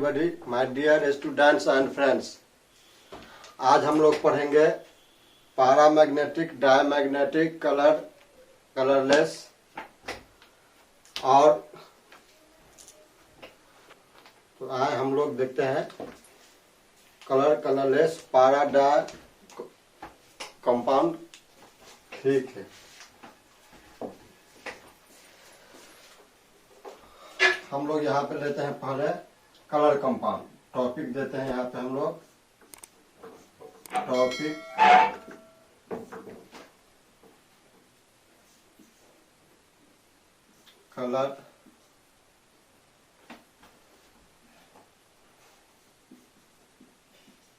Everybody, my dear students and friends. आज हम लोग पढ़ेंगे पैरामैग्नेटिक, डायमैग्नेटिक, कलरलेस और तो आए हम लोग देखते हैं कलरलेस पारा डाय कंपाउंड। ठीक है, हम लोग यहाँ पे लेते हैं पहले कलर कंपाउंड। टॉपिक देते हैं यहाँ पे हम लोग topic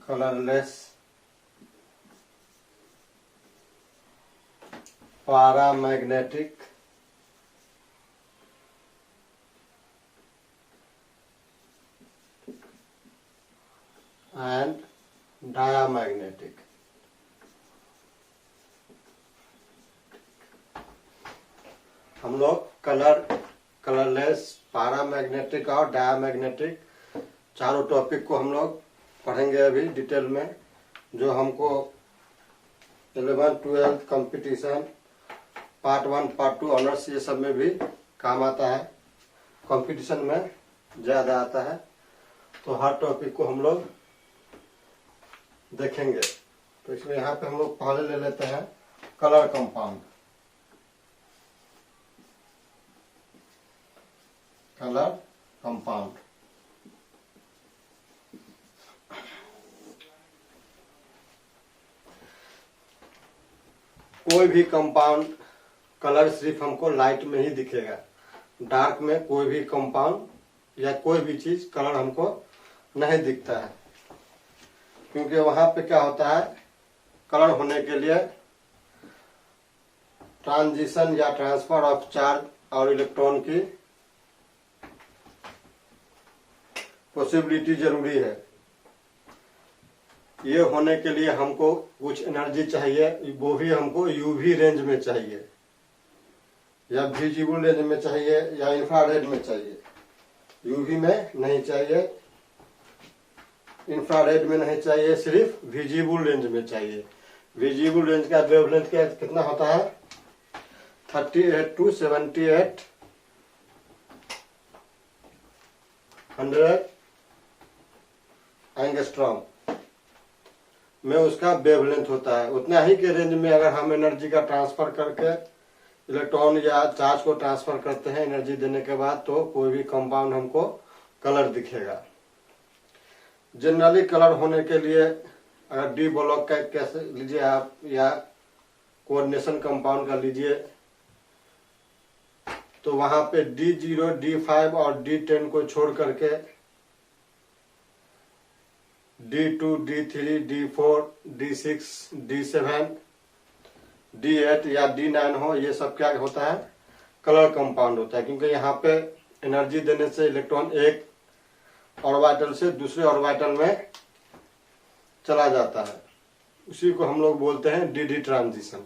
colourless paramagnetic and diamagnetic. हम लोग कलरलेस, पैरामैग्नेटिक और डायमैग्नेटिक चारों टॉपिक को हम लोग पढ़ेंगे अभी डिटेल में, जो हमको 11th 12th competition part 1 part 2 honours ये सब में भी काम आता है, कंपटीशन में ज़्यादा आता है। तो हर टॉपिक को हम लोग देखेंगे। तो इसमें यहाँ पे हम लोग पहले ले लेते हैं कलर कंपाउंड। कलर कंपाउंड कोई भी कंपाउंड कलर सिर्फ हमको लाइट में ही दिखेगा, डार्क में कोई भी कंपाउंड या कोई भी चीज कलर हमको नहीं दिखता है। क्योंकि वहां पे क्या होता है, कलर होने के लिए ट्रांजिशन या ट्रांसफर ऑफ चार्ज और इलेक्ट्रॉन की पॉसिबिलिटी जरूरी है। ये होने के लिए हमको कुछ एनर्जी चाहिए, वो भी हमको यूवी रेंज में चाहिए या विजिबल रेंज में चाहिए या इंफ्रारेड में चाहिए। यूवी में नहीं चाहिए, इंफ्रारेड में नहीं चाहिए, सिर्फ विजिबल रेंज में चाहिए। विजिबल रेंज का वेवलेंथ कितना होता है 38 to 78 100 एंगस्ट्रॉम में उसका वेवलेंथ होता है। उतना ही के रेंज में अगर हम एनर्जी का ट्रांसफर करके इलेक्ट्रॉन या चार्ज को ट्रांसफर करते हैं एनर्जी देने के बाद, तो कोई भी कंपाउंड हमको कलर दिखेगा। जनरली कलर होने के लिए अगर डी ब्लॉक का कैसे लीजिए आप, या कोऑर्डिनेशन कंपाउंड का लीजिए, तो वहां पे D0, D5 और D10 को छोड़ करके D2, D3, D4, D6, D7, D8 या D9 हो, ये सब क्या होता है, कलर कंपाउंड होता है। क्योंकि यहाँ पे एनर्जी देने से इलेक्ट्रॉन एक ऑर्बिटल से दूसरे ऑर्बिटल में चला जाता है, उसी को हम लोग बोलते हैं डी ट्रांजिशन।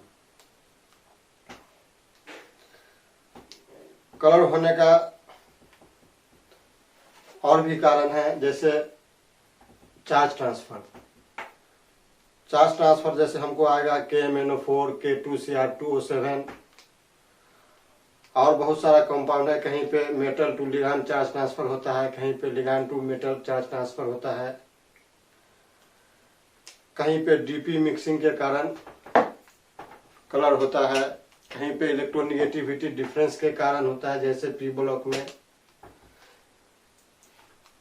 कलर होने का और भी कारण है, जैसे चार्ज ट्रांसफर। चार्ज ट्रांसफर जैसे हमको आएगा KMnO4, K2Cr2O7 और बहुत सारा कंपाउंड है। कहीं पे metal to ligand charge transfer होता है, कहीं पे ligand to metal charge transfer होता है, कहीं पे डीपी मिक्सिंग के कारण कलर होता है, कहीं पे इलेक्ट्रोनिगेटिविटी डिफरेंस के कारण होता है, जैसे पी ब्लॉक में।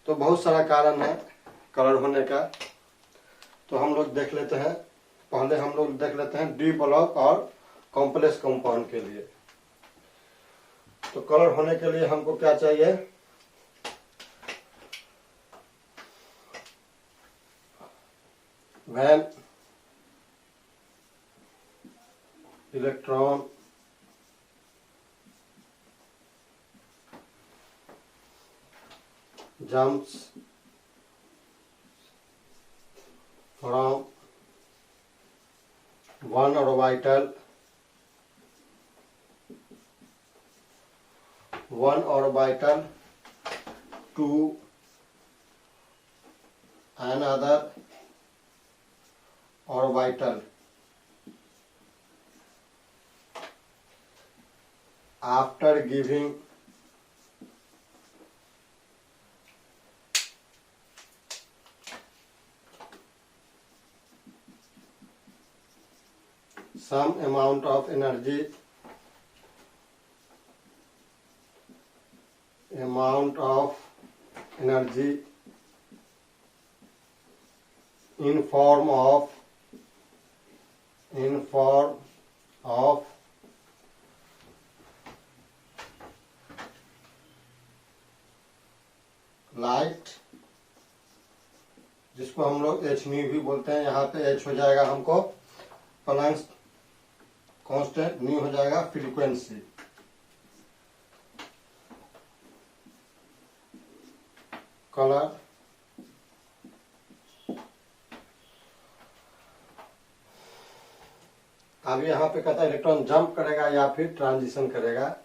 तो बहुत सारा कारण है कलर होने का। तो हम लोग देख लेते हैं, पहले हम लोग देख लेते हैं डी ब्लॉक और कॉम्प्लेक्स कंपाउंड के लिए। तो कलर होने के लिए हमको क्या चाहिए, when electron jumps from one orbital to another orbital after giving some amount of energy in form of light, जिसको हम लोग एच न्यू भी बोलते हैं। यहाँ पे एच हो जाएगा हमको प्लैंक्स कांस्टेंट, न्यू हो जाएगा फ्रीक्वेंसी। कलर अब यहाँ पे कहता है इलेक्ट्रॉन जंप करेगा या फिर ट्रांजिशन करेगा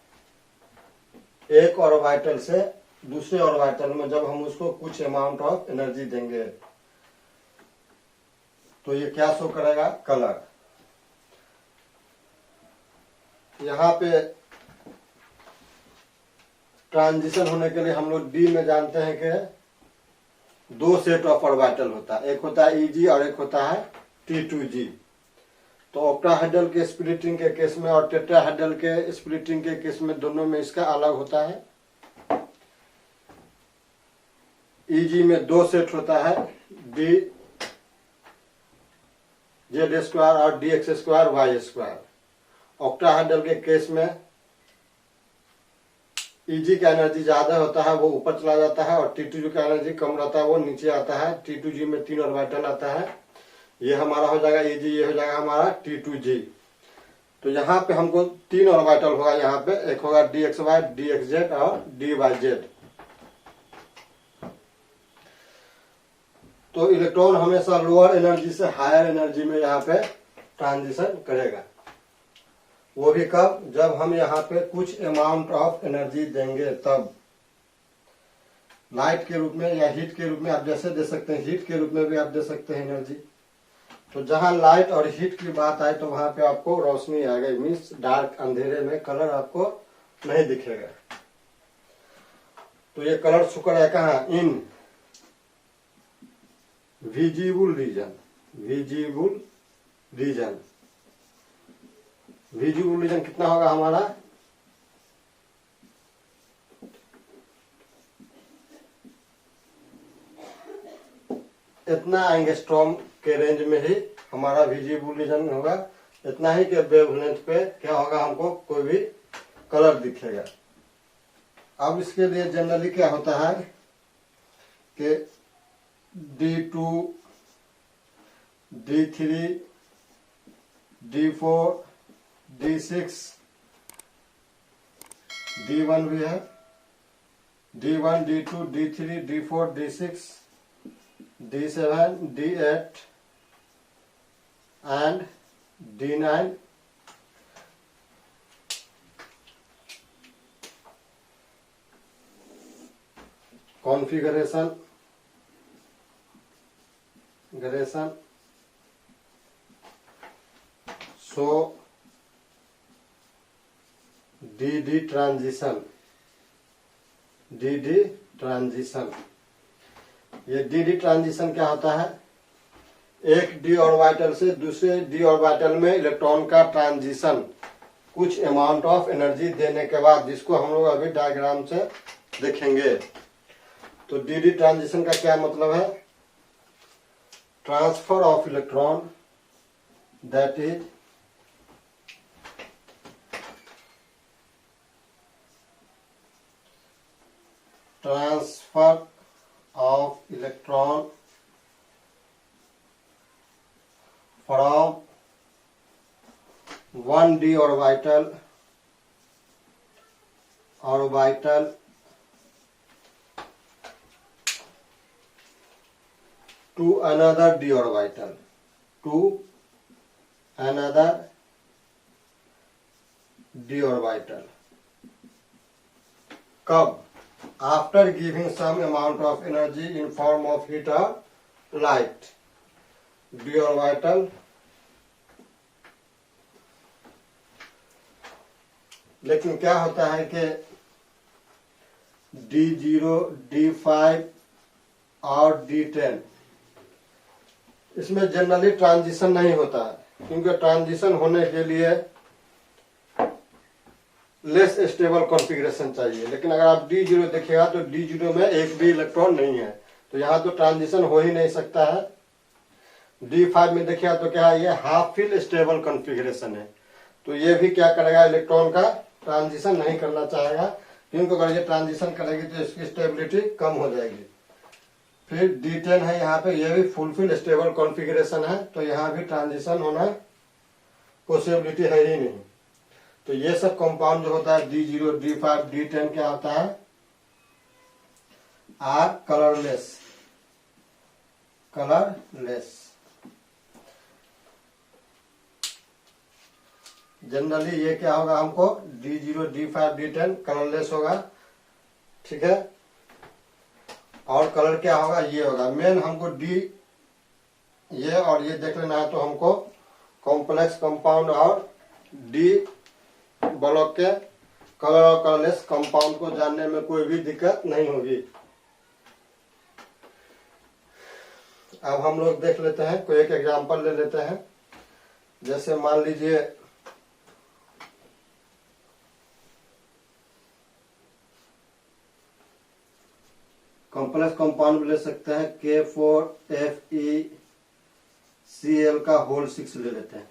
एक ऑर्बिटल से दूसरे ऑर्बिटल में। जब हम उसको कुछ अमाउंट ऑफ एनर्जी देंगे तो ये क्या शो करेगा, कलर। यहाँ पे ट्रांजिशन होने के लिए हम लोग डी में जानते हैं कि दो सेट ऑफ ऑर्बिटल होता है, एक होता है ईजी और एक होता है T2G। तो ऑक्टाहेड्रल के स्प्लिटिंग के केस में और टेट्राहेड्रल के स्प्लिटिंग के केस में दोनों में इसका अलग होता है। ईजी में दो सेट होता है, डी जेड स्क्वायर और D x square Y square. Octahedral के केस में ईजी का एनर्जी ज्यादा होता है, वो ऊपर चला जाता है, और T2G का एनर्जी कम रहता है, वो नीचे आता है। T2G में 3 ऑर्बिटल आता है, ये हमारा हो जाएगा ईजी, ये हो जाएगा हमारा T2G। तो यहाँ पे हमको 3 ऑर्बिटल होगा, यहाँ पे एक होगा DXY, DXZ और DYZ। तो इलेक्ट्रॉन हमेशा लोअर एनर्जी से हायर एनर्जी में यहाँ पे ट्रांजिशन करेगा। वो भी कब, जब हम यहाँ पे कुछ अमाउंट ऑफ एनर्जी देंगे तब। लाइट के रूप में या हीट के रूप में आप जैसे दे सकते हैं, हीट के रूप में भी आप दे सकते हैं एनर्जी। तो जहां लाइट और हीट की बात आए तो वहां पे आपको रोशनी आ गई, मीन्स डार्क, अंधेरे में कलर आपको नहीं दिखेगा। तो ये कलर शो करेगा कहाँ, in visible region. Visible region, visible region कितना होगा हमारा, इतना एंगस्ट्रॉम के रेंज में ही हमारा विजिबल रीजन होगा। इतना ही के वेवलेंथ पे क्या होगा, हमको कोई भी कलर दिखेगा। अब इसके लिए जनरली क्या होता है कि D2, D3, D4, D6, D1 भी है, D1, D2, D3, D4, D6, D7, D8 and D9 configuration so DD transition। ये DD ट्रांजिशन क्या होता है, एक d ऑर्बिटल से दूसरे d ऑर्बिटल में इलेक्ट्रॉन का ट्रांजिशन कुछ अमाउंट ऑफ एनर्जी देने के बाद, जिसको हम लोग अभी डायग्राम से देखेंगे। तो DD ट्रांजिशन का क्या मतलब है, transfer of electron, that is transfer of electron from 1d orbital to another d orbital, कब, after giving some amount of energy in form of heat or light, d orbital, लेकिन क्या होता है कि D0, D5 और D10 इसमें generally transition नहीं होता है, क्योंकि ट्रांजिशन होने के लिए लेस स्टेबल कॉन्फ़िगरेशन चाहिए। लेकिन अगर आप D0 देखिएगा तो D0 में एक भी इलेक्ट्रॉन नहीं है, तो यहाँ तो ट्रांजिशन हो ही नहीं सकता है। D5 में देखिएगा तो क्या है, ये हाफ फिल स्टेबल कॉन्फ़िगरेशन है, तो ये भी क्या करेगा, इलेक्ट्रॉन का ट्रांजिशन नहीं करना चाहेगा, क्योंकि अगर ये ट्रांजिशन करेगी तो इसकी स्टेबिलिटी कम हो जाएगी। फिर D10 है, यहाँ पे ये भी फुलफिल स्टेबल कॉन्फ़िगरेशन है, तो यहाँ भी ट्रांजिशन होना पॉसिबिलिटी है ही नहीं। तो ये सब कंपाउंड जो होता है D0, D5, D10 क्या होता है, आर कलरलेस। जनरली ये क्या होगा, हमको D0, D5, D10 कलरलेस होगा, ठीक है। और कलर क्या होगा, ये होगा। मेन हमको डी ये और ये देख लेना है, तो हमको कॉम्प्लेक्स कंपाउंड और डी ब्लॉक के कलर और कलरलेस कंपाउंड को जानने में कोई भी दिक्कत नहीं होगी। अब हम लोग देख लेते हैं, कोई एक एग्जांपल ले लेते हैं। जैसे मान लीजिए कॉम्प्लेक्स कंपाउंड ले सकते हैं, K4FeCl का होल 6 ले लेते हैं।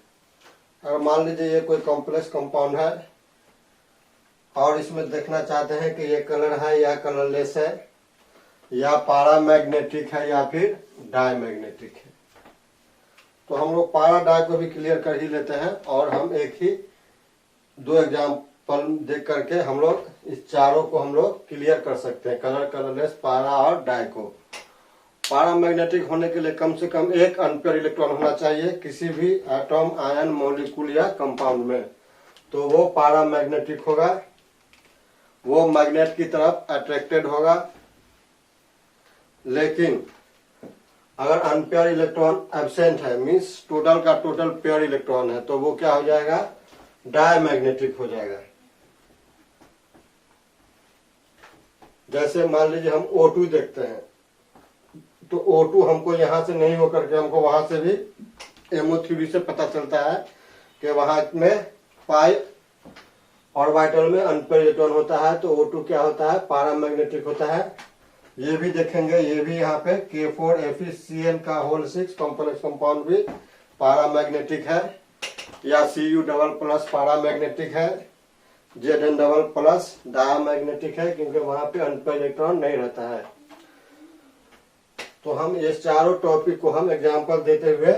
अगर मान लीजिए ये कोई कॉम्प्लेक्स कंपाउंड है और इसमें देखना चाहते हैं कि ये कलर है या कलरलेस है, या पैरामैग्नेटिक है या फिर डायमैग्नेटिक है, तो हम लोग पारा डाय को भी क्लियर कर ही लेते हैं, और हम एक ही दो एग्जाम्पल देख करके हम लोग इस चारों को हम लोग क्लियर कर सकते हैं, कलर, कलरलेस, पारा और डाय को। पैरामैग्नेटिक होने के लिए कम से कम एक अनपेयर इलेक्ट्रॉन होना चाहिए किसी भी एटॉम, आयन, मॉलिक्यूल या कंपाउंड में, तो वो पैरामैग्नेटिक होगा, वो मैग्नेट की तरफ अट्रैक्टेड होगा। लेकिन अगर अनपेयर इलेक्ट्रॉन एब्सेंट है, मीन्स टोटल का टोटल पेयर इलेक्ट्रॉन है, तो वो क्या हो जाएगा, डायमैग्नेटिक हो जाएगा। जैसे मान लीजिए हम O2 देखते हैं, तो O2 हमको यहां से नहीं होकर के हमको वहां से भी MO3 से पता चलता है कि वहां में पाई ऑर्बिटल में अनपेयर इलेक्ट्रॉन होता है, तो O2 क्या होता है, पैरामैग्नेटिक होता है। ये भी देखेंगे, ये भी यहाँ पे K4FeCl का होल 6 कॉम्प्लेक्स कंपाउंड भी पैरामैग्नेटिक है, या Cu++ पैरामैग्नेटिक है, Zn++ डायमैग्नेटिक है, क्योंकि वहां पे अनपेयर इलेक्ट्रॉन नहीं रहता है। तो हम ये चारों टॉपिक को हम एग्जांपल देते हुए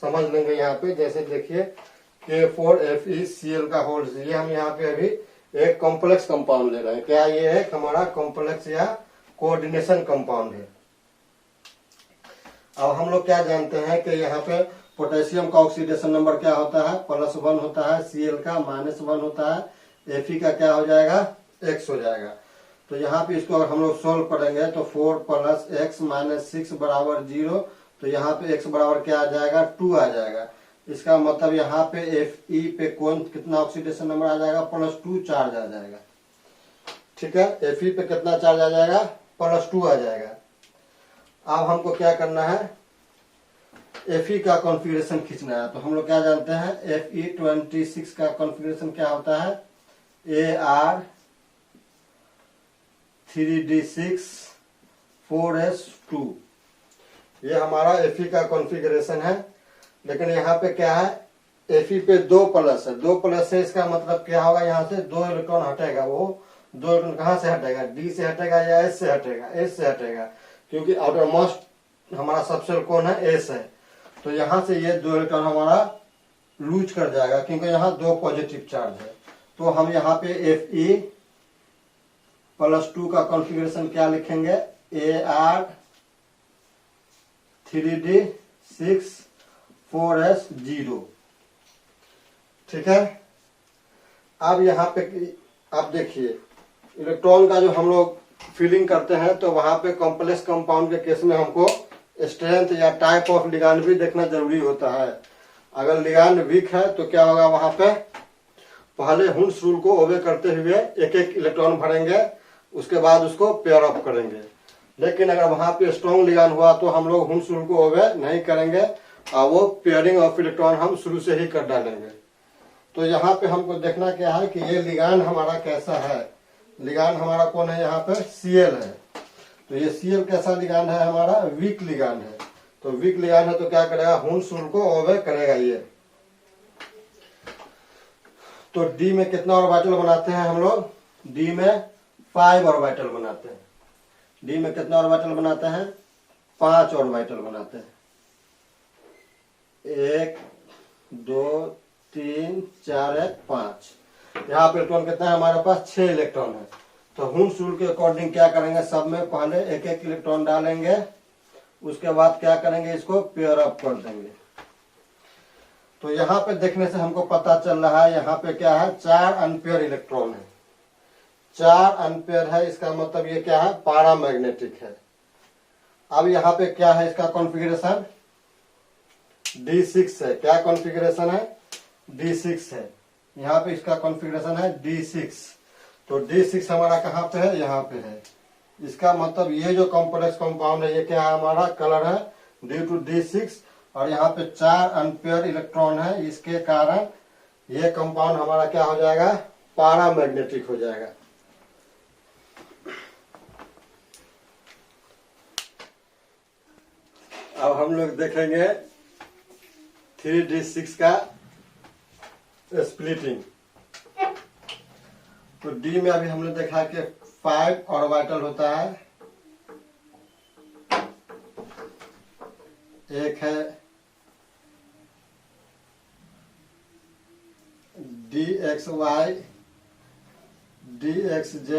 समझ लेंगे यहाँ पे। जैसे देखिए K4FeCl का होल, ये हम यहाँ पे अभी एक कॉम्प्लेक्स कंपाउंड ले रहे हैं। क्या ये है, हमारा कॉम्प्लेक्स या कोऑर्डिनेशन कंपाउंड है। अब हम लोग क्या जानते हैं कि यहाँ पे पोटेशियम का ऑक्सीडेशन नंबर क्या होता है, +1 होता है, Cl का -1 होता है, Fe का क्या हो जाएगा, x हो जाएगा। तो यहाँ पे इसको अगर हम लोग सोल्व करेंगे तो 4 + x - 6 = 0, तो यहाँ पे x बराबर क्या आ जाएगा, 2 आ जाएगा। इसका मतलब यहाँ पे Fe पे कौन कितना ऑक्सीडेशन नंबर आ जाएगा, +2 चार्ज आ जाएगा, ठीक है। Fe पे कितना चार्ज आ जाएगा, +2 आ जाएगा। अब हमको क्या करना है, Fe का कॉन्फ़िगरेशन खींचना है। तो हम लोग क्या जानते हैं, Fe26 का कॉन्फ़िगरेशन क्या होता है, Ar3d6 4s2, ये हमारा Fe का कॉन्फ़िगरेशन है। लेकिन यहाँ पे क्या है, Fe पे 2 प्लस है, 2 प्लस है, इसका मतलब क्या होगा, यहाँ से 2 इलेक्ट्रॉन हटेगा। वो 2 इलेक्ट्रॉन कहाँ से हटेगा, D से हटेगा या S से हटेगा, S से हटेगा, क्योंकि आउटर मोस्ट हमारा सबसेल कौन है, S है। तो यहाँ से ये 2 इलेक्ट्रॉन हमारा लूज कर जाएगा, क्योंकि यहाँ 2 पॉजिटिव चार्ज है। तो हम यहाँ पे Fe+2 का कॉन्फ़िगरेशन क्या लिखेंगे, Ar3d6 4s0, ठीक है। अब यहाँ पे अब देखिए इलेक्ट्रॉन का जो हम लोग फिलिंग करते हैं, तो वहां पे कॉम्प्लेक्स कंपाउंड के केस में हमको स्ट्रेंथ या टाइप ऑफ लिगांड भी देखना जरूरी होता है। अगर लिगांड वीक है तो क्या होगा, वहां पे पहले हुंस रूल को ओबे करते हुए एक एक इलेक्ट्रॉन भरेंगे, उसके बाद उसको पेयर अप करेंगे। लेकिन अगर वहां पे स्ट्रॉन्ग लिगांड हुआ तो हम लोग हुंस रूल को ओबे नहीं करेंगे और वो पेयरिंग ऑफ इलेक्ट्रॉन हम शुरू से ही कर डालेंगे। तो यहाँ पे हमको देखना क्या है कि ये लिगांड हमारा कैसा है। लिगांड हमारा कौन है, यहाँ पे Cl है। तो ये Cl कैसा लिगांड है, हमारा वीक लिगांड है। तो वीक लिगांड है तो क्या करेगा, हुंस रूल को ओबे करेगा ये। तो डी में कितना ऑर्बिटल बनाते हैं हम लोग, डी में 5 ऑर्बिटल बनाते हैं। डी में कितना ऑर्बिटल बनाते हैं, 5 ऑर्बिटल बनाते हैं। 1 2 3 4 1 5। यहाँ पे इलेक्ट्रॉन कितना है, हमारे पास 6 इलेक्ट्रॉन है। तो हुंस रूल के अकॉर्डिंग क्या करेंगे, सब में पहले एक एक इलेक्ट्रॉन डालेंगे, उसके बाद क्या करेंगे, इसको पेयर अप कर देंगे। तो यहाँ पे देखने से हमको पता चल रहा है, यहाँ पे क्या है, 4 अनपेयर इलेक्ट्रॉन है। 4 अनपेयर है, इसका मतलब ये क्या है, पैरामैग्नेटिक है। अब यहाँ पे क्या है, इसका कॉन्फ़िगरेशन D6 है। क्या कॉन्फ़िगरेशन है, D6 है। यहाँ पे इसका कॉन्फ़िगरेशन है D6। तो D6 हमारा कहाँ पे है, यहाँ पे है। इसका मतलब ये जो कॉम्प्लेक्स कंपाउंड है, ये क्या है, हमारा कलर है ड्यू टू D6। और यहाँ पे 4 अनपेयर इलेक्ट्रॉन है, इसके कारण ये कंपाउंड हमारा क्या हो जाएगा, पैरामैग्नेटिक हो जाएगा। अब हम लोग देखेंगे 3D6 का स्प्लिटिंग। तो डी में अभी हमने देखा कि 5 ऑर्बिटल होता है। एक है DXY, DXZ,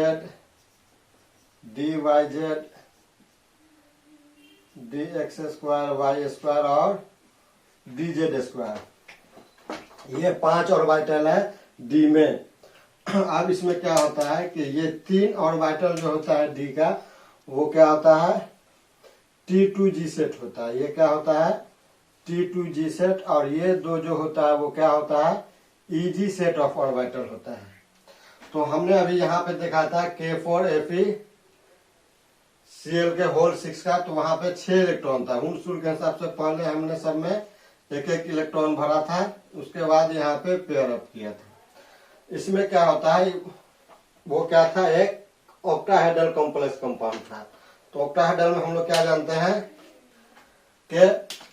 DYZ, DX² Y² और DZ²। ये 5 ऑर्बिटल है डी में। अब इसमें क्या होता है कि ये 3 ऑर्बिटल जो होता है डी का, वो क्या होता है, T2G सेट होता है। ये क्या होता है, T2G सेट। और ये 2 जो होता है वो क्या होता है, EG सेट ऑफ ऑर्बिटल होता है। तो हमने अभी यहाँ पे देखा था K4Fe Cl के होल 6 का, तो वहां पे 6 इलेक्ट्रॉन था। हुंस रूल के हिसाब से पहले हमने सब में एक एक इलेक्ट्रॉन भरा था, उसके बाद यहाँ पे पेयर अप किया था। इसमें क्या होता है, वो क्या था, एक ऑक्टाहेड्रल कॉम्प्लेक्स कंपाउंड था। तो ऑक्टाहेड्रल में हम लोग क्या जानते हैं कि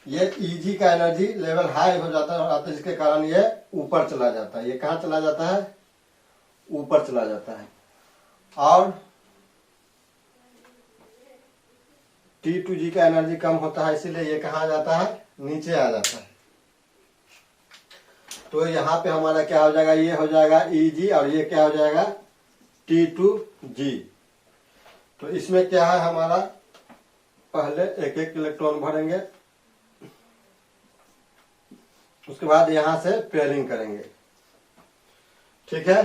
ये Eg का एनर्जी लेवल हाई हो जाता है, जिसके कारण ये ऊपर चला जाता है। ये कहाँ चला जाता है, ऊपर चला जाता है। और T2G का एनर्जी कम होता है, इसीलिए ये कहाँ जाता है, नीचे आ जाता है। तो यहाँ पे हमारा क्या हो जाएगा, ये हो जाएगा Eg और ये क्या हो जाएगा, T2G। तो इसमें क्या है, हमारा पहले एक एक इलेक्ट्रॉन भरेंगे, उसके बाद यहां से पेयरिंग करेंगे, ठीक है।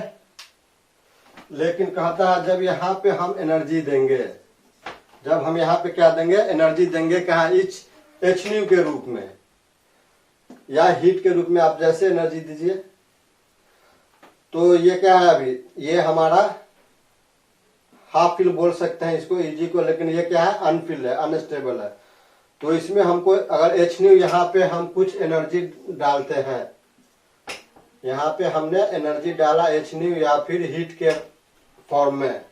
लेकिन कहता है जब यहाँ पे हम एनर्जी देंगे, जब हम यहाँ पे क्या देंगे, एनर्जी देंगे, कहा HNU के रूप में या हीट के रूप में, आप जैसे एनर्जी दीजिए। तो ये क्या है, अभी ये हमारा हाफ फिल बोल सकते हैं इसको, Eg को, लेकिन ये क्या है, अनफिल है, अनस्टेबल है। तो इसमें हमको अगर HNU यहाँ पे हम कुछ एनर्जी डालते हैं, यहाँ पे हमने एनर्जी डाला HNU या फिर हीट के फॉर्म में,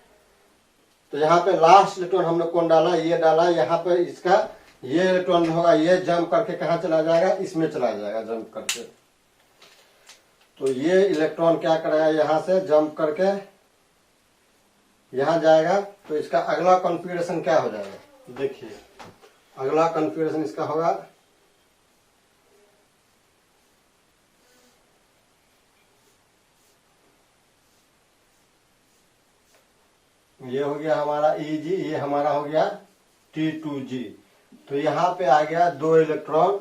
तो यहाँ पे लास्ट इलेक्ट्रॉन हमने कौन डाला, ये डाला। यहाँ पे इसका ये इलेक्ट्रॉन होगा, ये जंप करके कहाँ चला जाएगा, इसमें चला जाएगा जंप करके। तो ये इलेक्ट्रॉन क्या करेगा, यहाँ से जंप करके यहाँ जाएगा। तो इसका अगला कॉन्फ़िगरेशन क्या हो जाएगा, देखिए अगला कॉन्फ़िगरेशन इसका होगा, ये हो गया हमारा Eg, ये हमारा हो गया T2G। तो यहाँ पे आ गया 2 इलेक्ट्रॉन,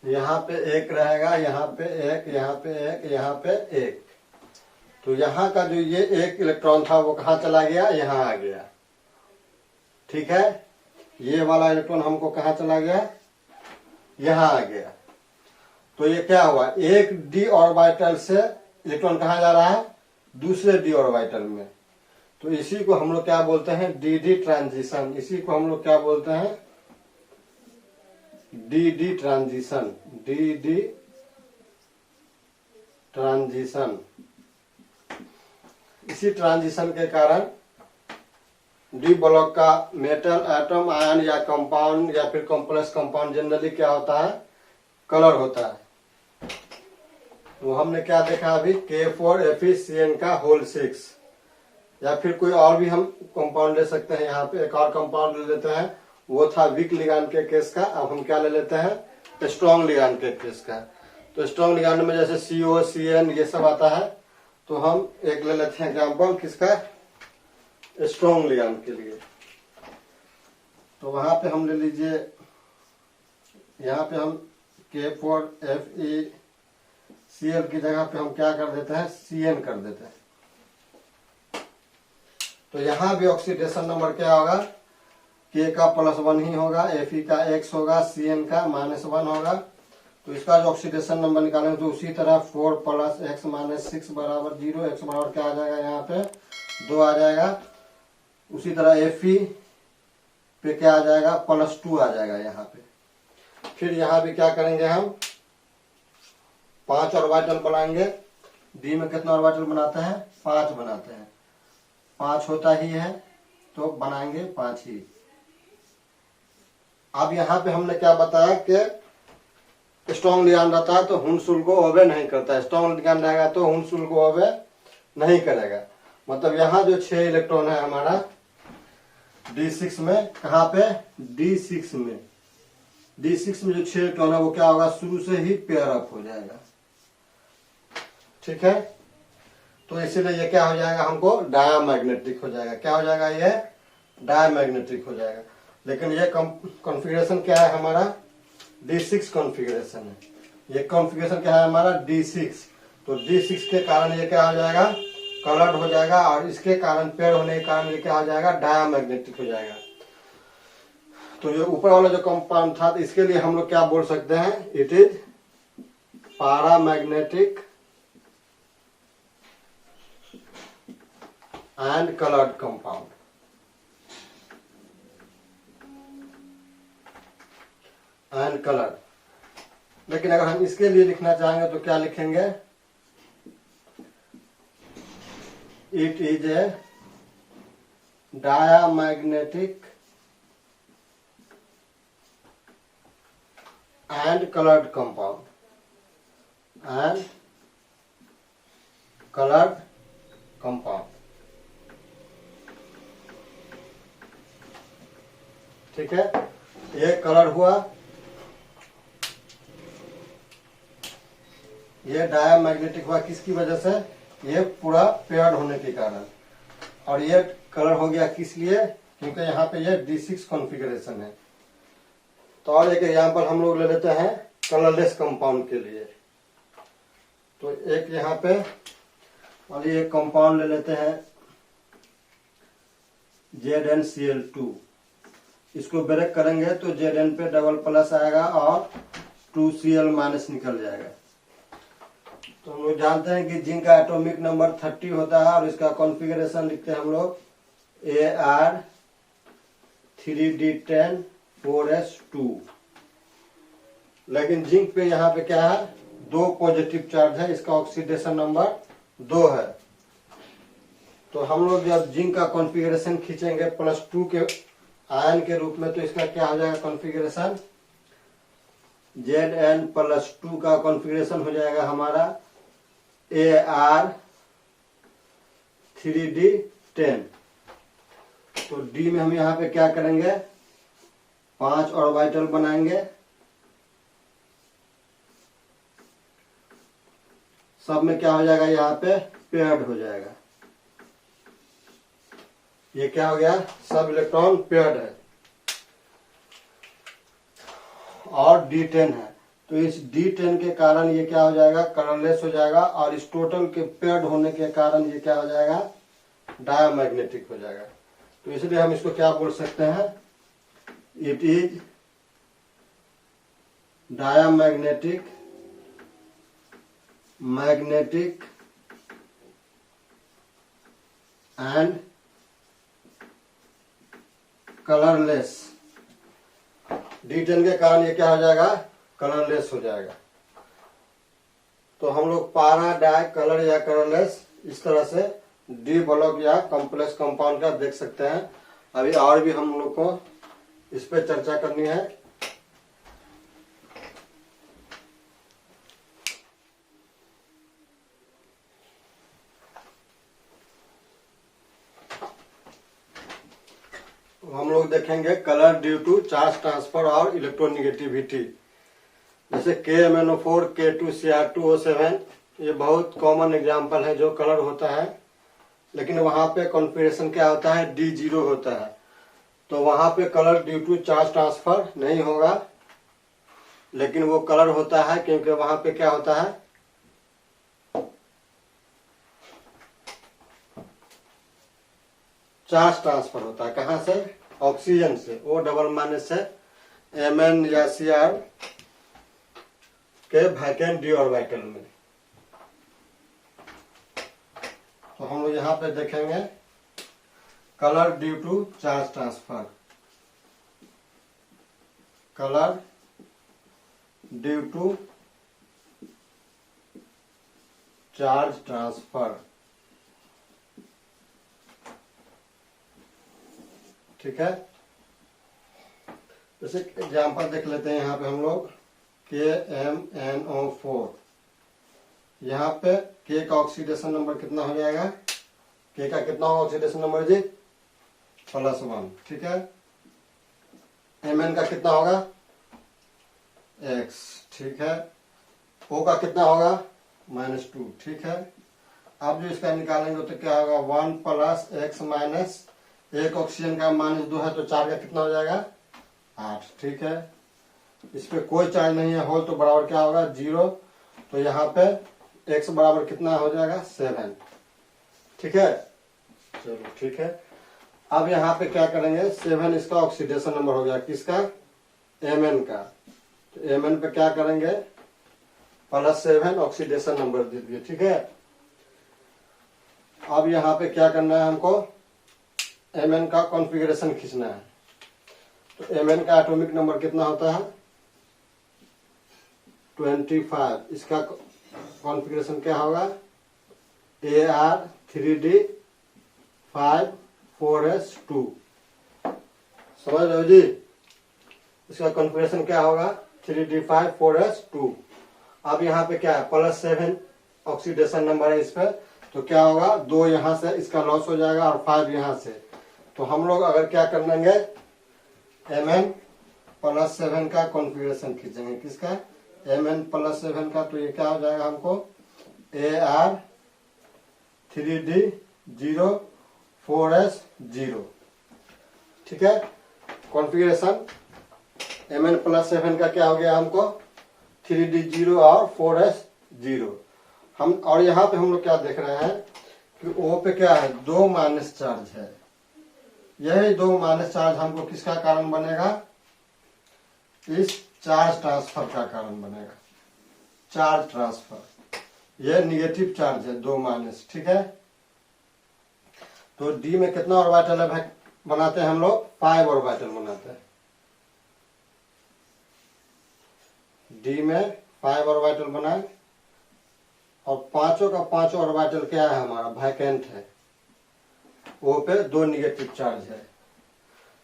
यहाँ पे एक रहेगा, यहाँ पे एक, यहाँ पे एक, यहाँ पे एक। तो यहाँ का जो ये एक इलेक्ट्रॉन था वो कहाँ चला गया, यहाँ आ गया, ठीक है, ये वाला इलेक्ट्रॉन हमको कहाँ चला गया, यहाँ आ गया। तो ये क्या हुआ, एक डी ऑर्बिटल से इलेक्ट्रॉन कहाँ जा रहा है, दूसरे डी ऑर्बिटल में। तो इसी को हम लोग क्या बोलते हैं, डी डी ट्रांजिशन। इसी को हम लोग क्या बोलते हैं, D D transition, D D transition. इसी ट्रांजिशन के कारण डी ब्लॉक का मेटल, एटम, आयन या कंपाउंड या फिर कॉम्प्लेक्स कंपाउंड जनरली क्या होता है, कलर होता है। तो हमने क्या देखा अभी, K4FeCN का होल 6, या फिर कोई और भी हम कंपाउंड ले सकते हैं। यहाँ पे एक और कंपाउंड ले लेते हैं, वो था वीक लिगांड के केस का। अब हम क्या ले लेते हैं, स्ट्रॉन्ग लिगांड के केस का। तो स्ट्रॉन्ग लिगांड में जैसे CO, CN ये सब आता है। तो हम एक ले लेते हैं एग्जाम्पल किसका, स्ट्रॉन्ग लिगांड के लिए। तो वहां पे हम ले लीजिए, यहाँ पे हम K4FeCl की जगह पे हम क्या कर देते हैं, CN कर देते हैं। तो यहाँ भी ऑक्सीडेशन नंबर क्या होगा, K का +1 ही होगा, Fe का X होगा, CN का -1 होगा। तो इसका जो ऑक्सीडेशन नंबर निकालेंगे तो उसी तरह 4 + x - 6 = 0, x बराबर क्या आ जाएगा, यहाँ पे 2 आ जाएगा। उसी तरह Fe पे क्या आ जाएगा, +2 आ जाएगा यहाँ पे। फिर यहाँ भी क्या करेंगे, हम 5 ऑर्बिटल बनाएंगे। डी में कितना ऑर्बिटल बनाते हैं, 5 बनाते हैं। 5 होता ही है तो बनाएंगे 5 ही। अब यहाँ पे हमने क्या बताया कि स्ट्रॉन्ग लिगांड रहता है तो हुंसुल को ओबे नहीं करता है, स्ट्रॉन्ग लिगांड रहेगा तो हुंसुल को ओबे नहीं करेगा। मतलब यहाँ जो 6 इलेक्ट्रॉन है हमारा D6 में, कहाँ पे, D6 में। D6 में जो 6 इलेक्ट्रॉन है वो क्या होगा, शुरू से ही पेयर अप हो जाएगा। ठीक है, तो इसीलिए ये क्या हो जाएगा, हमको डायमैग्नेटिक हो जाएगा। क्या हो जाएगा, ये डायमैग्नेटिक हो जाएगा। लेकिन ये कॉन्फ़िगरेशन क्या है हमारा, D6 कॉन्फ़िगरेशन है। ये कॉन्फ़िगरेशन क्या है हमारा, D6। तो D6 के कारण ये क्या हो जाएगा, कलर्ड हो जाएगा, और इसके कारण पेयर होने के कारण ये क्या हो जाएगा, डायमैग्नेटिक हो जाएगा। तो ये ऊपर वाला जो कंपाउंड था, तो इसके लिए हम लोग क्या बोल सकते हैं, it is paramagnetic and coloured compound. And coloured. लेकिन अगर हम इसके लिए लिखना चाहेंगे तो क्या लिखेंगे, it is a diamagnetic and coloured compound, and coloured compound. ठीक है, ये कलर हुआ, ये डायमैग्नेटिक हुआ किसकी वजह से, ये पूरा पेयर्ड होने के कारण। और ये कलर हो गया किस लिए, क्योंकि यहाँ पे ये D6 कॉन्फ़िगरेशन है। तो और एक एग्जांपल हम लोग ले लेते हैं कलरलेस कंपाउंड के लिए। तो एक यहाँ पे और ये कंपाउंड ले लेते हैं ZnCl2। इसको ब्रेक करेंगे तो Zn पे डबल+ आएगा और 2Cl- निकल जाएगा। तो हम लोग जानते हैं कि जिंक का एटॉमिक नंबर 30 होता है और इसका कॉन्फ़िगरेशन लिखते हैं हम लोग Ar3D10 4s2। लेकिन जिंक पे यहाँ पे क्या है, 2 पॉजिटिव चार्ज है, इसका ऑक्सीडेशन नंबर 2 है। तो हम लोग जब जिंक का कॉन्फ़िगरेशन खींचेंगे +2 के आयन के रूप में, तो इसका क्या हो जाएगा कॉन्फ़िगरेशन, Zn+2 का कॉन्फ़िगरेशन हो जाएगा हमारा Ar3D10। तो डी में हम यहाँ पे क्या करेंगे, 5 ऑर्बिटल बनाएंगे। सब में क्या हो जाएगा, यहाँ पे पेयर्ड हो जाएगा। ये क्या हो गया, सब इलेक्ट्रॉन पेयर्ड है और D10 है। तो इस D10 के कारण ये क्या हो जाएगा, कलरलेस हो जाएगा, और इस टोटल के पेयर्ड होने के कारण ये क्या हो जाएगा, डायमैग्नेटिक हो जाएगा। तो इसलिए हम इसको क्या बोल सकते हैं, it is diamagnetic magnetic and colourless. D10 के कारण ये क्या हो जाएगा, कलरलेस हो जाएगा। तो हम लोग पारा, डाई, कलर या कलरलेस इस तरह से डी ब्लॉक या कॉम्प्लेक्स कंपाउंड का देख सकते हैं। अभी और भी हम लोग को इस पे चर्चा करनी है। हम लोग देखेंगे colour due to charge transfer और इलेक्ट्रोनिगेटिविटी। जैसे KMnO4, K2Cr2O7 ये बहुत कॉमन एग्जांपल है जो कलर होता है, लेकिन वहां पे कॉन्फिगरेशन क्या होता है, D0 होता है। तो वहां पे colour due to charge transfer नहीं होगा, लेकिन वो कलर होता है क्योंकि वहां पे क्या होता है, चार्ज ट्रांसफर होता है। कहां से, ऑक्सीजन से, O से Mn या Cr के वैकेंट डी ऑर्बिटल में। तो हम लोग यहाँ पे देखेंगे colour due to charge transfer, colour due to charge transfer. ठीक है, जैसे एग्जाम्पल देख लेते हैं। यहाँ पे हम लोग KMnO4, यहाँ पे K का ऑक्सीडेशन नंबर कितना हो जाएगा, K का कितना होगा ऑक्सीडेशन नंबर जी, +1। ठीक है, Mn का कितना होगा, X। ठीक है, O का कितना होगा, -2। ठीक है, अब जो इसका निकालेंगे तो क्या होगा, 1 + X - एक ऑक्सीजन का -2 है तो 4 का कितना हो जाएगा, 8। ठीक है, इस पे कोई चार्ज नहीं है, होल तो बराबर क्या होगा, 0। तो यहाँ पे x बराबर कितना हो जाएगा, 7। ठीक है, चलो ठीक है। अब यहाँ पे क्या करेंगे, 7 इसका ऑक्सीडेशन नंबर हो गया, किसका, Mn का। तो Mn पे क्या करेंगे, +7 ऑक्सीडेशन नंबर दे दिए। ठीक है, अब यहाँ पे क्या करना है हमको, Mn का कॉन्फ़िगरेशन खींचना है। तो Mn का एटॉमिक नंबर कितना होता है, 25। इसका कॉन्फ़िगरेशन क्या होगा, Ar3d5 4s2। समझ रहे हो जी, इसका कॉन्फ़िगरेशन क्या होगा, 3d5 4s2। अब यहाँ पे क्या है, +7 ऑक्सीडेशन नंबर है इस पे, तो क्या होगा, 2 यहाँ से इसका लॉस हो जाएगा और 5 यहाँ से। तो हम लोग अगर क्या कर लेंगे, Mn +7 का कॉन्फ़िगरेशन खींचेंगे, किसका, Mn +7 का। तो ये क्या हो जाएगा हमको, Ar3d0 4s0। ठीक है, कॉन्फ़िगरेशन Mn +7 का क्या हो गया हमको, 3d0 और 4s0। हम और यहाँ पे हम लोग क्या देख रहे हैं कि O पे क्या है, 2 माइनस चार्ज है। यही 2 माइनस चार्ज हमको किसका कारण बनेगा, इस चार्ज ट्रांसफर का कारण बनेगा, चार्ज ट्रांसफर। यह निगेटिव चार्ज है, 2 माइनस। ठीक है, तो डी में कितना ऑर्बिटल है भाई, बनाते हैं हम लोग 5 ऑर्बिटल बनाते हैं। डी में 5 ऑर्बिटल बनाए और पांचों का पांचों ऑर्बिटल क्या है हमारा, वैकेंट है। O पे 2 निगेटिव चार्ज है।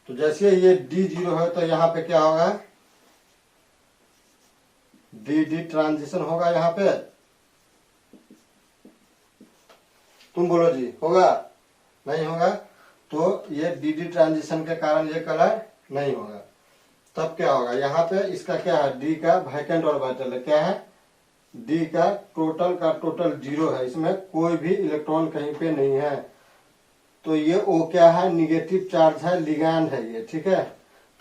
तो जैसे ये D0 है तो यहाँ पे क्या होगा, D ट्रांजिशन होगा। यहाँ पे तुम बोलो जी, होगा नहीं होगा, तो ये D ट्रांजिशन के कारण ये कलर नहीं होगा। तब क्या होगा, यहाँ पे इसका क्या है, D का वैकेंट ऑर्बिटल है, क्या है, D का टोटल 0 है, इसमें कोई भी इलेक्ट्रॉन कहीं पे नहीं है। तो ये O क्या है, निगेटिव चार्ज है, लिगैंड है ये। ठीक है,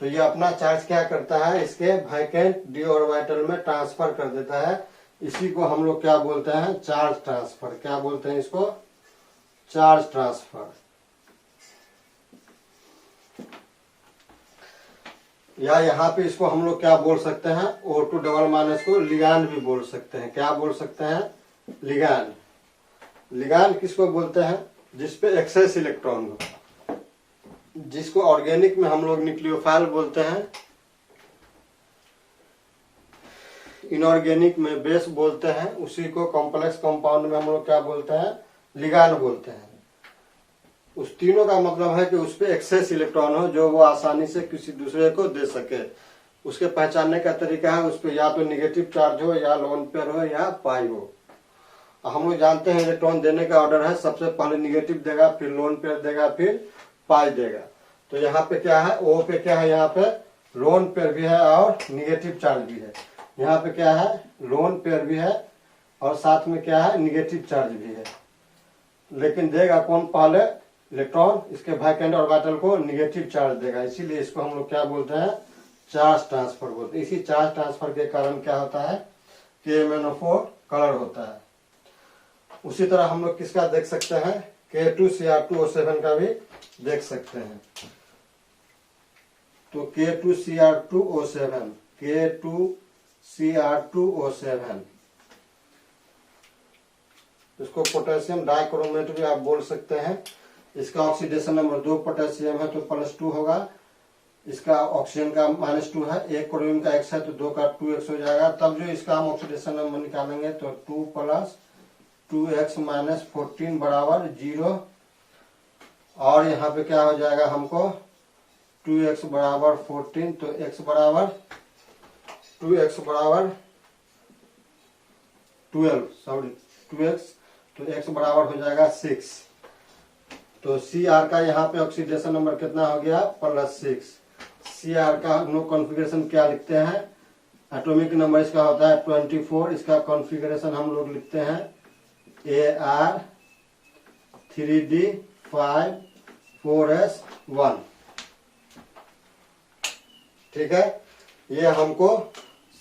तो ये अपना चार्ज क्या करता है, इसके वैकेंट d ऑर्बिटल में ट्रांसफर कर देता है। इसी को हम लोग क्या बोलते हैं, चार्ज ट्रांसफर। क्या बोलते हैं इसको, चार्ज ट्रांसफर। या यहाँ पे इसको हम लोग क्या बोल सकते हैं, O2 डबल माइनस को लिगांड भी बोल सकते हैं। क्या बोल सकते हैं? लिगांड। लिगांड किसको बोलते हैं? जिसपे एक्सेस इलेक्ट्रॉन हो, जिसको ऑर्गेनिक में हम लोग न्यूक्लियोफाइल बोलते हैं, इनऑर्गेनिक में बेस बोलते हैं, उसी को कॉम्प्लेक्स कंपाउंड में हम लोग क्या बोलते हैं? लिगांड बोलते हैं। उस तीनों का मतलब है कि उस पर एक्सेस इलेक्ट्रॉन हो जो वो आसानी से किसी दूसरे को दे सके। उसके पहचानने का तरीका है, उस पर या तो निगेटिव चार्ज हो, या लोन पेयर हो, या पाई हो। हम लोग जानते हैं इलेक्ट्रॉन देने का ऑर्डर है, सबसे पहले निगेटिव देगा, फिर लोन पेयर देगा, फिर पाई देगा। तो यहाँ पे क्या है? ओ पे क्या है? यहाँ पे लोन पेयर भी है और निगेटिव चार्ज भी है। यहाँ पे क्या है? लोन पेयर भी है और साथ में क्या है? निगेटिव चार्ज भी है। लेकिन देगा कौन पहले? इलेक्ट्रॉन इसके वैकेंट ऑर्बिटल को निगेटिव चार्ज देगा। इसीलिए इसको हम लोग क्या बोलते हैं? चार्ज ट्रांसफर बोलते हैं। इसी चार्ज ट्रांसफर के कारण क्या होता है? KMnO4 कलर होता है। उसी तरह हम लोग किसका देख सकते हैं? K2Cr2O7 का भी देख सकते हैं। तो K2Cr2O7, K2Cr2O7, इसको पोटेशियम डाइक्रोमेट भी आप बोल सकते हैं। इसका ऑक्सीडेशन नंबर 2 पोटेशियम है तो +2 होगा, इसका ऑक्सीजन का -2 है, एक क्लोरीन का X है तो 2 का 2X हो जाएगा। तब जो इसका हम ऑक्सीडेशन नंबर निकालेंगे तो 2 + 2X - 14 बराबर 0। और यहाँ पे क्या हो जाएगा हमको? 2X बराबर 14, तो X बराबर 2X बराबर 12, सॉरी 2X, तो X बराबर हो जाएगा 6। तो Cr का यहाँ पे ऑक्सीडेशन नंबर कितना हो गया? +6। Cr का हम लोग कॉन्फ़िगरेशन क्या लिखते हैं? एटॉमिक नंबर इसका होता है 24। इसका कॉन्फ़िगरेशन हम लोग लिखते हैं Ar 3d 5 4s1। ठीक है, ये हमको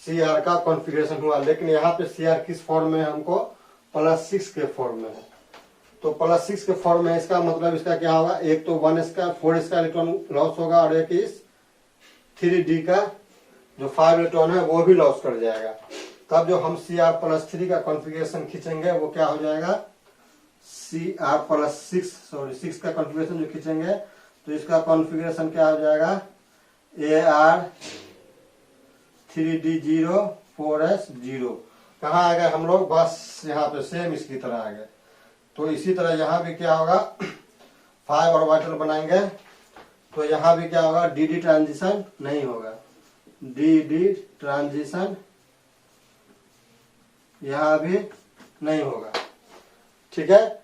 Cr का कॉन्फ़िगरेशन हुआ। लेकिन यहाँ पे Cr किस फॉर्म में है? हमको +6 के फॉर्म में है। तो +6 के फॉर्म में इसका मतलब इसका क्या होगा? एक तो 4 इसका इलेक्ट्रॉन लॉस होगा और एक इस 3d का जो 5 इलेक्ट्रॉन है वो भी लॉस कर जाएगा। तब जो हम Cr+3 का कॉन्फ़िगरेशन खींचेंगे वो क्या हो जाएगा? Cr+6, सॉरी 6 का कॉन्फ़िगरेशन जो खींचेंगे तो इसका कॉन्फ़िगरेशन क्या हो जाएगा? Ar 3d0 4s0। कहाँ आ गए हम लोग? बस यहाँ पे सेम इसकी तरह आ गए। तो इसी तरह यहाँ भी क्या होगा? 5 ऑर्बिटल बनाएंगे तो यहाँ भी क्या होगा? dd ट्रांजिशन नहीं होगा, dd ट्रांजिशन यहाँ भी नहीं होगा। ठीक है,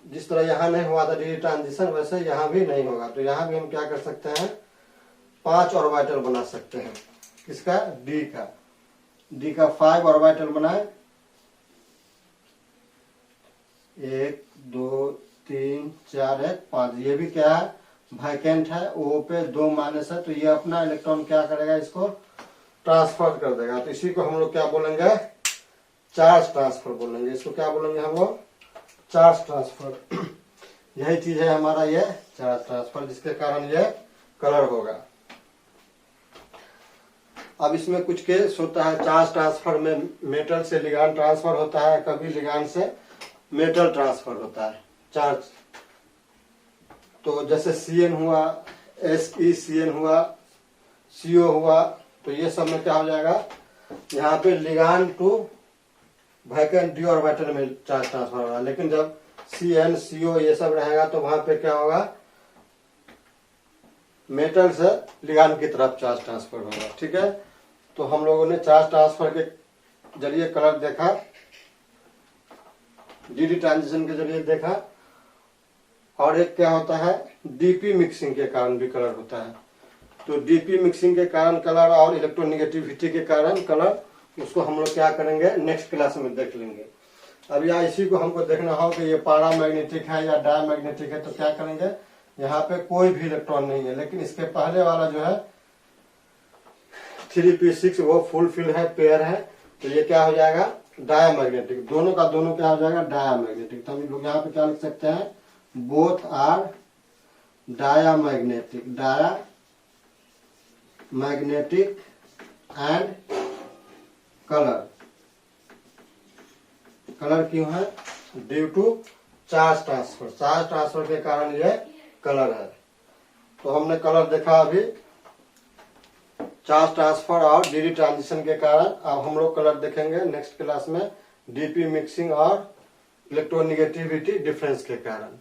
जिस तरह यहाँ नहीं हुआ था dd ट्रांजिशन, वैसे यहाँ भी नहीं होगा। तो यहाँ भी हम क्या कर सकते हैं? 5 ऑर्बिटल बना सकते हैं। किसका? d का। d का 5 ऑर्बिटल बनाए, 1 2 3 4 1 5। ये भी क्या है? वैकेंट है, O पे 2 माइनस है, तो ये अपना इलेक्ट्रॉन क्या करेगा? इसको ट्रांसफर कर देगा। तो इसी को हम लोग क्या बोलेंगे? चार्ज ट्रांसफर बोलेंगे। इसको क्या बोलेंगे हम लोग? Charge transfer. यही चीज है हमारा ये चार्ज ट्रांसफर, जिसके कारण ये कलर होगा। अब इसमें कुछ केस होता है चार्ज ट्रांसफर में, मेटल से लिगांड ट्रांसफर होता है, कभी लिगांड से मेटल ट्रांसफर होता है चार्ज। तो जैसे Cn हुआ, SeCN हुआ, CO हुआ, तो ये सब में क्या हो जाएगा? यहाँ पे ligand to vacant d orbital में चार्ज ट्रांसफर होगा। लेकिन जब Cn CO ये सब रहेगा तो वहां पे क्या होगा? मेटल से लिगांड की तरफ चार्ज ट्रांसफर होगा। ठीक है, तो हम लोगों ने चार्ज ट्रांसफर के जरिए कलर देखा, dd ट्रांजिशन के जरिए देखा, और एक क्या होता है? dp मिक्सिंग के कारण भी कलर होता है। तो dp मिक्सिंग के कारण कलर और इलेक्ट्रोनेगेटिविटी के कारण कलर, उसको हम लोग क्या करेंगे? नेक्स्ट क्लास में देख लेंगे। अब यहाँ इसी को हमको देखना हो कि ये पैरामैग्नेटिक है या डायमैग्नेटिक है, तो क्या करेंगे? यहाँ पे कोई भी इलेक्ट्रॉन नहीं है, लेकिन इसके पहले वाला जो है 3p6 वो फुल फिल है, पेयर है, तो ये क्या हो जाएगा? डायमैग्नेटिक। दोनों का दोनों क्या हो जाएगा? डायमैग्नेटिक। तो हम लोग यहाँ पे क्या लिख सकते हैं? Both are diamagnetic, magnetic and colour. Colour क्यों है? Due to charge transfer. Charge transfer के कारण ये कलर है। तो हमने कलर देखा अभी चार्ज ट्रांसफर और डीडी ट्रांजिशन के कारण। अब हम लोग कलर देखेंगे नेक्स्ट क्लास में डीपी मिक्सिंग और इलेक्ट्रोनिगेटिविटी डिफरेंस के कारण।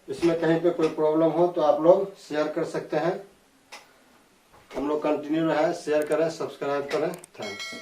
इसमें कहीं पे कोई प्रॉब्लम हो तो आप लोग शेयर कर सकते हैं। हम लोग कंटिन्यू रहे, शेयर करें, सब्सक्राइब करें। थैंक्स।